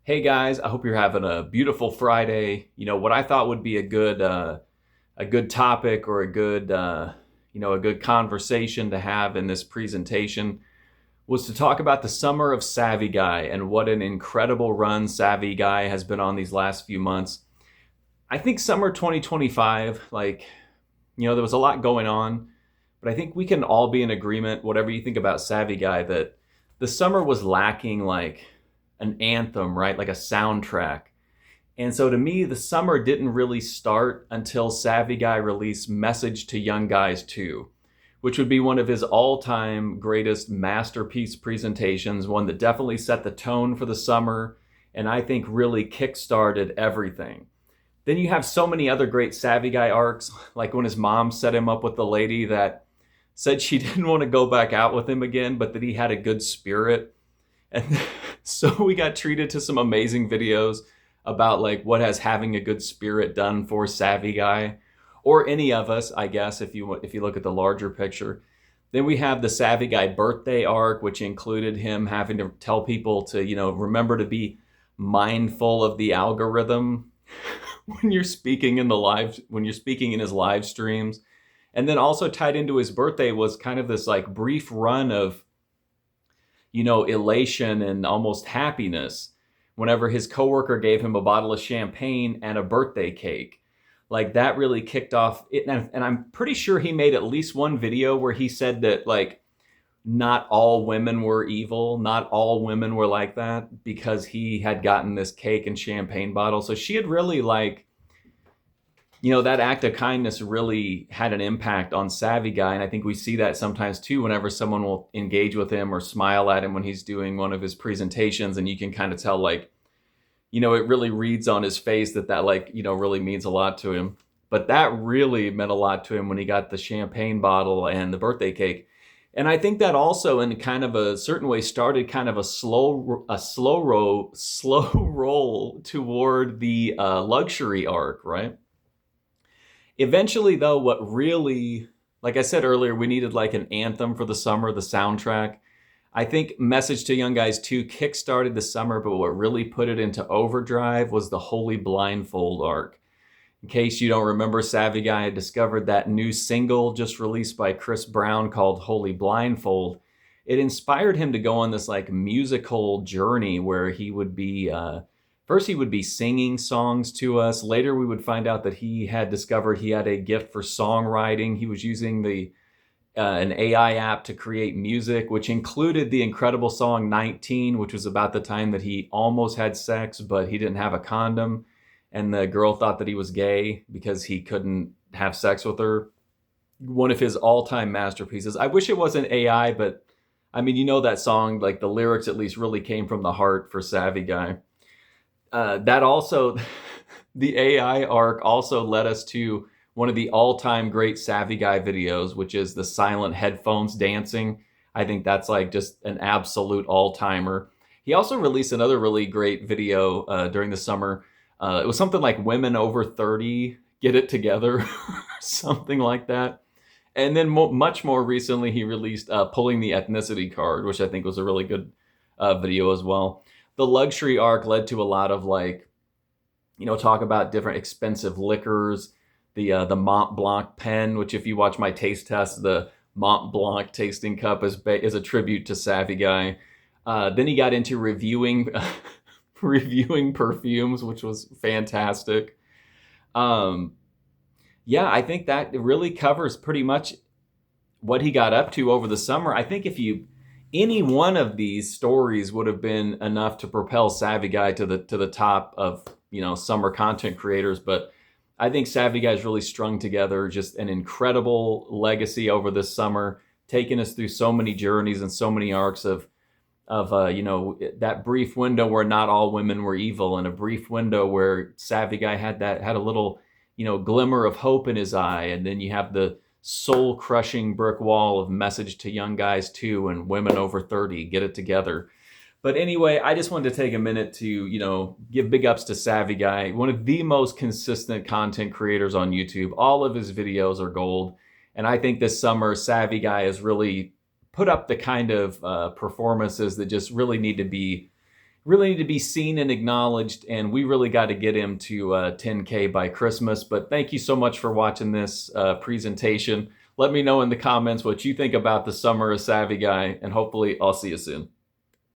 Hey guys, I hope you're having a beautiful Friday. What I thought would be a good topic or a good conversation to have in this presentation was to talk about the summer of Savvy Guy and what an incredible run Savvy Guy has been on these last few months. I think summer 2025, there was a lot going on, but I think we can all be in agreement, whatever you think about Savvy Guy, that the summer was lacking like an anthem, right? Like a soundtrack. And so to me, the summer didn't really start until Savvy Guy released Message to Young Guys 2, which would be one of his all-time greatest masterpiece presentations, one that definitely set the tone for the summer and I think really kick-started everything. Then you have so many other great Savvy Guy arcs, like when his mom set him up with the lady that said she didn't want to go back out with him again, but that he had a good spirit. And so we got treated to some amazing videos about like what has having a good spirit done for Savvy Guy, or any of us, I guess, if you look at the larger picture. Then we have the Savvy Guy birthday arc, which included him having to tell people to, remember to be mindful of the algorithm when you're speaking in his live streams. And then also tied into his birthday was kind of this like brief run of elation and almost happiness whenever his coworker gave him a bottle of champagne and a birthday cake. Like that really kicked off it. And I'm pretty sure he made at least one video where he said that like not all women were evil, not all women were like that, because he had gotten this cake and champagne bottle. So she had really that act of kindness really had an impact on Savvy Guy. And I think we see that sometimes too, whenever someone will engage with him or smile at him when he's doing one of his presentations. And you can kind of tell, like, it really reads on his face that really means a lot to him. But that really meant a lot to him when he got the champagne bottle and the birthday cake. And I think that also in kind of a certain way started kind of a slow roll toward the luxury arc, right? Eventually, though, what really, like I said earlier, we needed like an anthem for the summer, the soundtrack. I think Message to Young Guys 2 kickstarted the summer, but what really put it into overdrive was the Holy Blindfold arc. In case you don't remember, Savvy Guy had discovered that new single just released by Chris Brown called Holy Blindfold. It inspired him to go on this like musical journey where he would be first, he would be singing songs to us. Later, we would find out that he had discovered he had a gift for songwriting. He was using an AI app to create music, which included the incredible song 19, which was about the time that he almost had sex, but he didn't have a condom. And the girl thought that he was gay because he couldn't have sex with her. One of his all-time masterpieces. I wish it wasn't AI, but I mean, that song, like the lyrics at least really came from the heart for Savvy Guy. That also, the AI arc also led us to one of the all-time great Savvy Guy videos, which is the silent headphones dancing. I think that's like just an absolute all-timer. He also released another really great video during the summer. It was something like women over 30 get it together, something like that. And then much more recently, he released Pulling the Ethnicity Card, which I think was a really good video as well. The luxury arc led to a lot of talk about different expensive liquors, the Mont Blanc pen, which if you watch my taste test, the Mont Blanc tasting cup is a tribute to Savvy Guy. Then he got into reviewing reviewing perfumes, which was fantastic. I think that really covers pretty much what he got up to over the summer. I think any one of these stories would have been enough to propel Savvy Guy to the top of summer content creators, but I think Savvy Guy's really strung together just an incredible legacy over this summer, taking us through so many journeys and so many arcs of that brief window where not all women were evil, and a brief window where Savvy Guy had a little glimmer of hope in his eye, and then you have the soul-crushing brick wall of Message to Young Guys 2 and Women Over 30, get it together. But anyway, I just wanted to take a minute to, give big ups to Savvy Guy, one of the most consistent content creators on YouTube. All of his videos are gold. And I think this summer, Savvy Guy has really put up the kind of performances that just really need to be really need to be seen and acknowledged, and we really got to get him to 10K by Christmas. But thank you so much for watching this presentation. Let me know in the comments what you think about the Summer of Savvy guy, and hopefully I'll see you soon.